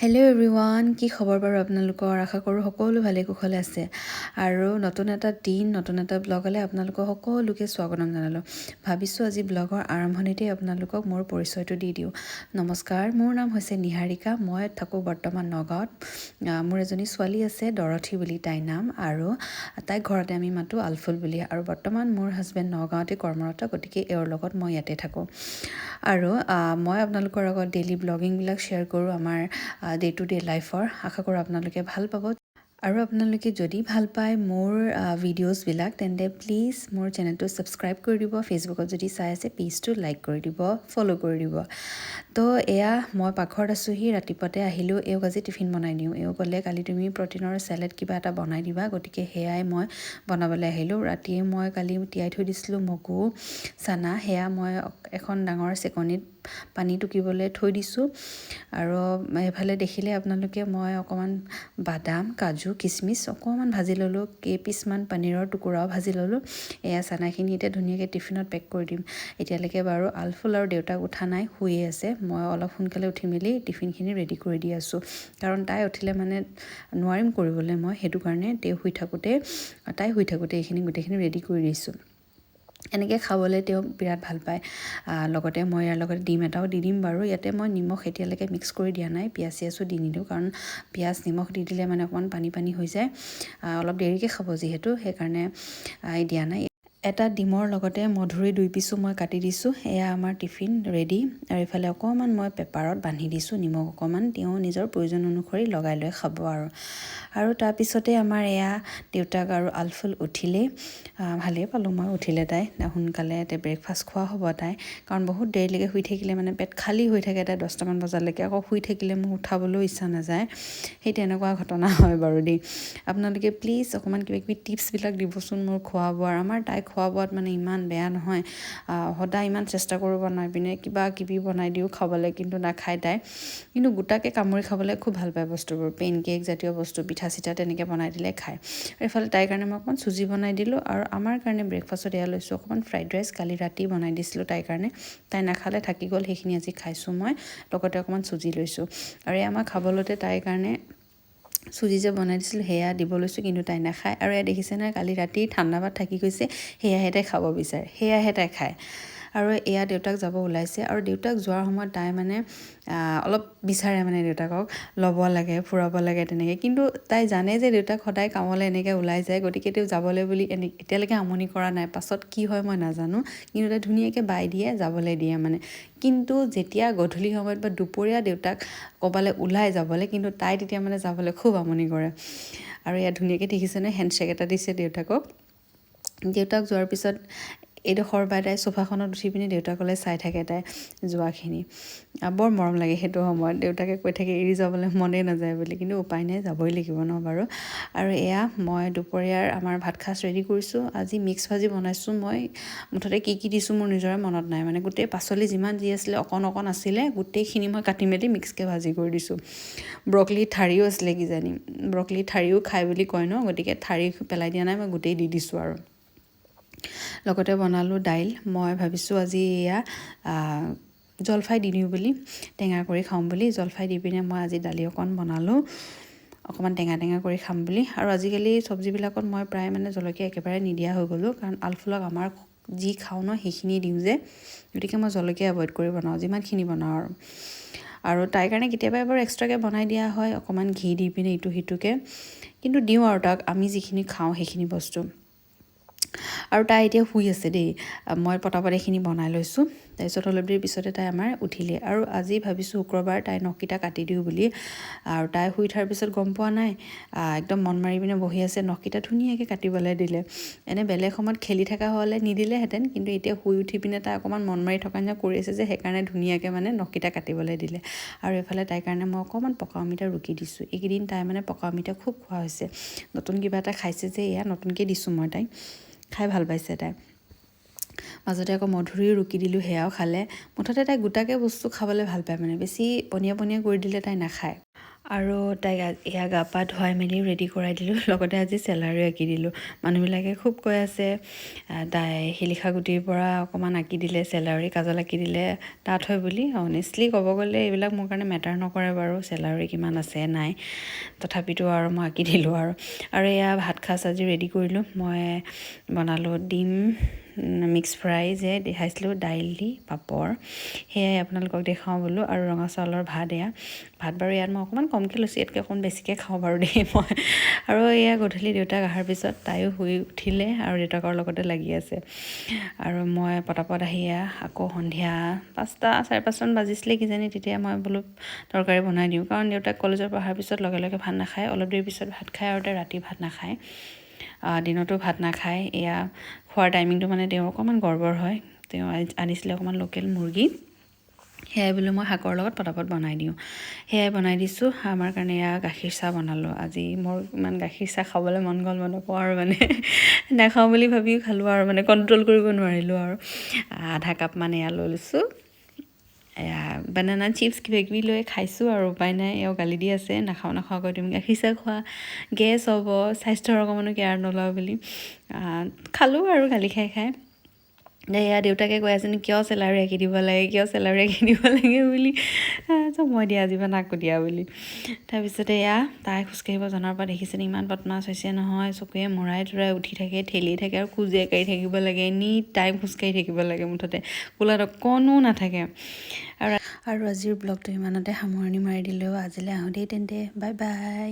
Hello' everyone, কি খবৰ বাৰু আপোনালোকৰ? আশা কৰোঁ সকলো ভালে কুশলে আছে আৰু নতুন এটা দিন নতুন এটা ব্লগলৈ আপোনালোকক সকলোকে স্বাগতম জনালোঁ। ভাবিছোঁ আজি ব্লগৰ আৰম্ভণিতে আপোনালোকক মোৰ পৰিচয়টো দি দিওঁ। নমস্কাৰ, মোৰ নাম হৈছে নিহাৰিকা। মই থাকোঁ বৰ্তমান নগাঁৱত। মোৰ এজনী ছোৱালী আছে, ডৰথি বুলি তাইৰ নাম, আৰু তাইক ঘৰতে আমি মাতোঁ আলফুল বুলি। আৰু বৰ্তমান মোৰ হাজবেণ্ড নগাঁৱতে কৰ্মৰত, গতিকে এওঁৰ লগত মই ইয়াতে থাকোঁ। আৰু মই আপোনালোকৰ আগত ডেইলি ব্লগিংবিলাক শ্বেয়াৰ কৰোঁ আমাৰ ডে টু ডে লাইফৰ। আশা কৰোঁ আপোনালোকে ভাল পাব। আৰু আপোনালোকে যদি ভাল পায় মোৰ ভিডিঅ'ছবিলাক, তেন্তে প্লিজ মোৰ চেনেলটো ছাবস্ক্ৰাইব কৰি দিব। ফেচবুকত যদি চাই আছে পেজটো লাইক কৰি দিব, ফ'ল' কৰি দিব। তো এয়া মই পাকঘৰত আছোঁহি, ৰাতিপুৱাতে আহিলোঁ। এওঁক আজি টিফিন বনাই দিওঁ। এওঁ ক'লে কালি তুমি প্ৰটিনৰ চেলেড কিবা এটা বনাই দিবা, গতিকে সেয়াই মই বনাবলৈ আহিলোঁ। ৰাতিয়ে মই কালি তিয়াই থৈ দিছিলোঁ মগু চানা, সেয়া মই এখন ডাঙৰ চেকনিত পানী টুকিবলৈ থৈ দিছোঁ। আৰু এইফালে দেখিলে আপোনালোকে মই অকণমান বাদাম, কাজু, কিচমিচ অকণমান ভাজি ল'লোঁ। কেইপিচমান পনীৰৰ টুকুৰাও ভাজি ল'লোঁ। এয়া চানাখিনি এতিয়া ধুনীয়াকৈ টিফিনত পেক কৰি দিম। এতিয়ালৈকে বাৰু আলফুল আৰু দেউতাক উঠা নাই, শুয়ে আছে। মই অলপ সোনকালে উঠি মেলি টিফিনখিনি ৰেডি কৰি দি আছোঁ, কাৰণ তাই উঠিলে মানে নোৱাৰিম কৰিবলৈ মই, সেইটো কাৰণে তাই শুই থাকোঁতে এইখিনি গোটেইখিনি ৰেডি কৰি দিছোঁ। এনেকৈ খাবলৈ তেওঁ বিৰাট ভাল পায়। লগতে মই ইয়াৰ লগতে ডিম এটাও দি দিম বাৰু। ইয়াতে মই নিমখ এতিয়ালৈকে মিক্স কৰি দিয়া নাই, পিঁয়াজ চিয়াজো দি নিদিওঁ, কাৰণ পিঁয়াজ নিমখ দি দিলে মানে অকণমান পানী পানী হৈ যায়। অলপ দেৰিকৈ খাব যিহেতু, সেইকাৰণে দিয়া নাই। এটা ডিমৰ লগতে মধুৰি 2 পিচো মই কাটি দিছোঁ। এয়া আমাৰ টিফিন ৰেডি। আৰু এইফালে অকণমান মই পেপাৰত বান্ধি দিছোঁ, নিমখ অকণমান, তেওঁ নিজৰ প্ৰয়োজন অনুসৰি লগাই লৈ খাব আৰু তাৰপিছতে আমাৰ এয়া দেউতাক আৰু আলফুল উঠিলেই। ভালেই পালোঁ মই উঠিলে, তাই সোনকালে ব্ৰেকফাষ্ট খোৱা হ'ব তাই, কাৰণ বহুত দেৰিলৈকে শুই থাকিলে মানে পেট খালী হৈ থাকে। তাই 10টামান বজালৈকে আকৌ শুই থাকিলে মোৰ উঠাবলৈও ইচ্ছা নাযায়। সেই তেনেকুৱা ঘটনা হয় বাৰু দেই। আপোনালোকে প্লিজ অকণমান কিবাকিবি টিপছবিলাক দিবচোন মোৰ খোৱা বোৱাৰ। আমাৰ তাই খোৱা বোৱাত মানে ইমান বেয়া নহয়। সদায় ইমান চেষ্টা কৰোঁ বনাই পিনে কিবা কিবি বনাই দিওঁ খাবলৈ, কিন্তু নাখায় তাই। কিন্তু গোটাকৈ কামুৰি খাবলৈ খুব ভাল পায় বস্তুবোৰ। পেনকেক জাতীয় বস্তু, পিঠা চিঠা তেনেকৈ বনাই দিলে খায়। আৰু এইফালে তাইৰ কাৰণে মই অকণমান চুজি বনাই দিলোঁ। আৰু আমাৰ কাৰণে ব্ৰেকফাষ্টত এয়া লৈছোঁ অকণমান ফ্ৰাইড ৰাইচ, কালি ৰাতি বনাই দিছিলোঁ তাইৰ কাৰণে। তাই নাখালে থাকি গ'ল, সেইখিনি আজি খাইছোঁ মই। লগতে অকণমান চুজি লৈছোঁ। আৰু এই আমাৰ খাবলৈতে তাইৰ কাৰণে চুজি যে বনাই দিছিলোঁ সেয়া দিব লৈছোঁ, কিন্তু তাই নাখায়। আৰু এয়া দেখিছে নহয়, কালি ৰাতি ঠাণ্ডা ভাত থাকি গৈছে, সেয়াহে তাই খাব বিচাৰে, সেয়াহে তাই খায়। আৰু এয়া দেউতাক যাব ওলাইছে। আৰু দেউতাক যোৱাৰ সময়ত তাই মানে অলপ বিচাৰে মানে দেউতাকক ল'ব লাগে, ফুৰাব লাগে তেনেকৈ। কিন্তু তাই জানে যে দেউতাক সদায় কামলৈ এনেকৈ ওলাই যায়, গতিকে তেওঁ যাবলৈ বুলি এতিয়ালৈকে আমনি কৰা নাই। পাছত কি হয় মই নাজানো, কিন্তু তাই ধুনীয়াকৈ বাই দিয়ে, যাবলৈ দিয়ে মানে। কিন্তু যেতিয়া গধূলি সময়ত বা দুপৰীয়া দেউতাক ক'ৰবালৈ ওলাই যাবলৈ, কিন্তু তাই তেতিয়া মানে যাবলৈ খুব আমনি কৰে। আৰু ইয়াত ধুনীয়াকৈ দেখিছেনে, হেণ্ডশ্বেক এটা দিছে দেউতাকক। দেউতাক যোৱাৰ পিছত এইডোখৰ বা তাই চোফাখনত উঠি পিনি দেউতাকলৈ চাই থাকে তাই যোৱাখিনি। বৰ মৰম লাগে সেইটো সময়ত। দেউতাকে কৈ থাকে এৰি যাবলৈ মনেই নাযায় বুলি, কিন্তু উপায় নাই, যাবই লাগিব ন বাৰু। আৰু এয়া মই দুপৰীয়াৰ আমাৰ ভাত সাজ ৰেডি কৰিছোঁ। আজি মিক্স ভাজি বনাইছোঁ মই। মুঠতে কি কি দিছোঁ মোৰ নিজৰে মনত নাই, মানে গোটেই পাচলি যিমান যি আছিলে অকণ অকণ আছিলে, গোটেইখিনি মই কাটি মেলি মিক্সকৈ ভাজি কৰি দিছোঁ। ব্ৰকলি ঠাৰিও আছিলে কিজানি, ব্ৰকলি ঠাৰিও খাই বুলি কয় ন, গতিকে ঠাৰি পেলাই দিয়া নাই, মই গোটেই দি দিছোঁ। আৰু লগতে বনালোঁ দাইল। মই ভাবিছোঁ আজি এয়া জলফাই দি দিওঁ বুলি, টেঙা কৰি খাওঁ বুলি। জলফাই দি পিনে মই আজি দালি অকণ বনালোঁ, অকণমান টেঙা টেঙা কৰি খাম বুলি। আৰু আজিকালি চব্জিবিলাকত মই প্ৰায় মানে জলকীয়া একেবাৰে নিদিয়া হৈ গ'লোঁ, কাৰণ আলফুলক আমাৰ যি খাওঁ ন সেইখিনি দিওঁ যে, গতিকে মই জলকীয়া এভইড কৰি বনাওঁ যিমানখিনি বনাওঁ। আৰু তাইৰ কাৰণে কেতিয়াবা এবাৰ এক্সট্ৰাকৈ বনাই দিয়া হয়, অকণমান ঘি দি পিনে ইটো সিটোকৈ, কিন্তু দিওঁ আৰু তাক আমি যিখিনি খাওঁ সেইখিনি বস্তু। আৰু তাই এতিয়া শুই আছে দেই। মই পটাপট এইখিনি বনাই লৈছোঁ। তাৰপিছত অলপ দেৰি পিছতে তাই আমাৰ উঠিলে। আৰু আজি ভাবিছোঁ শুক্ৰবাৰ, তাইৰ নখকেইটা কাটি দিওঁ বুলি। আৰু তাই শুই উঠাৰ পিছত গম পোৱা নাই, একদম মন মাৰি পিনে বহি আছে, নখকেইটা ধুনীয়াকৈ কাটিবলৈ দিলে। এনে বেলেগ সময়ত খেলি থকা হ'লে নিদিলেহেঁতেন, কিন্তু এতিয়া শুই উঠি পিনে তাই অকণমান মন মাৰি থকা নিচিনা কৰি আছে যে, সেইকাৰণে ধুনীয়াকৈ মানে নখকেইটা কাটিবলৈ দিলে। আৰু এইফালে তাইৰ কাৰণে মই অকণমান পকা অমিতা ৰুকি দিছোঁ। এইকেইদিন তাই মানে পকা অমিতা খুব খোৱা হৈছে। নতুন কিবা এটা খাইছে যে, এয়া নতুনকৈ দিছোঁ মই তাইক, খাই ভাল পাইছে তাই। মাজতে আকৌ মধুৰিও ৰুকি দিলোঁ, সেয়াও খালে। মুঠতে তাই গোটাকৈ বস্তু খাবলৈ ভাল পায়, মানে বেছি পনীয়া পনীয়া কৰি দিলে তাই নাখায়। আৰু তাইক এয়া গা পা ধুৱাই মেলি ৰেডি কৰাই দিলোঁ, লগতে আজি চেলাৰীও আঁকি দিলোঁ। মানুহবিলাকে খুব কৈ আছে তাই শিলিখা গুটিৰ পৰা অকণমান আঁকি দিলে, চেলাউৰি কাজল আঁকি দিলে তাত হয় বুলি। অনেষ্টলি ক'ব গ'লে এইবিলাক মোৰ কাৰণে মেটাৰ নকৰে বাৰু, চেলাউৰি কিমান আছে নাই, তথাপিতো আৰু মই আঁকি দিলোঁ আৰু এয়া ভাত সাজ আজি ৰেডি কৰিলোঁ। মই বনালোঁ ডিম মিক্স ফ্ৰাই যে দেখাইছিলোঁ, দাইল দি পাপৰ, সেয়াই আপোনালোকক দেখাওঁ বোলো। আৰু ৰঙা চাউলৰ ভাত, এয়া ভাত বাৰু ইয়াত মই অকণমান কমকৈ লৈছোঁ, ইয়াতকৈ অকণমান বেছিকৈ খাওঁ বাৰু দেই মই। আৰু এয়া গধূলি দেউতাক অহাৰ পিছত তাইও শুই উঠিলে আৰু দেউতাকৰ লগতে লাগি আছে। আৰু মই পটাপট আহি আকৌ সন্ধিয়া 5টা 5:30মান বাজিছিলে কিজানি, তেতিয়া মই বোলো তৰকাৰী বনাই দিওঁ, কাৰণ দেউতাক কলেজৰ পৰা অহাৰ পিছত লগে লগে ভাত নাখায়, অলপ দেৰি পিছত ভাত খায় আৰু ৰাতি ভাত নাখায়, দিনতো ভাত নাখায়। এয়া খোৱাৰ টাইমিংটো মানে তেওঁৰ অকণমান গড়বড় হয়। তেওঁ আনিছিলে অকণমান লোকেল মুৰ্গী, সেয়াই বোলো মই শাকৰ লগত পটাপট বনাই দিওঁ, সেয়াই বনাই দিছোঁ। আমাৰ কাৰণে এয়া গাখীৰ চাহ বনালোঁ। আজি মোৰ ইমান গাখীৰ চাহ খাবলৈ মন গ'ল, মই নকওঁ আৰু মানে নাখাওঁ বুলি ভাবিও খালোঁ আৰু মানে কণ্ট্ৰল কৰিব নোৱাৰিলোঁ আৰু। আধা কাপমান এয়া লৈ লৈছোঁ, এয়া বানানা চিপছ কিবাকিবি লৈ খাইছোঁ আৰু উপায় নাই। এওঁ গালি দি আছে, নাখাওঁ নাখাওঁকৈ তুমি গাখীৰ চাহ খোৱা, গেছ হ'ব, স্বাস্থ্যৰ অকণমানো কেয়াৰ নলওঁ বুলি। খালোঁ আৰু গালি খাই খাই। এয়া দেউতাকে কৈ আছে কিয় চেলাউৰি আঁকি দিব লাগে, কিয় চেলাউৰি আঁকি দিব লাগে বুলি, মই দিয়া আজিবা নাকো দিয়া বুলি। তাৰপিছতে এয়া তাই খোজকাঢ়িব জনাৰ পৰা দেখিছেনে ইমান বদমাছ হৈছে নহয়, চকুৱে মৰাই তৰাই উঠি থাকে, ঠেলি থাকে আৰু খোজে কাঢ়ি থাকিব লাগে, এনি টাইম খোজকাঢ়ি থাকিব লাগে, মুঠতে কোলাত অকণো নাথাকে। আৰু আজিৰ ব্লগটো ইমানতে সামৰণি মাৰি দিলোঁ। আজিলৈ আহোঁ দেই তেন্তে, বাই বাই।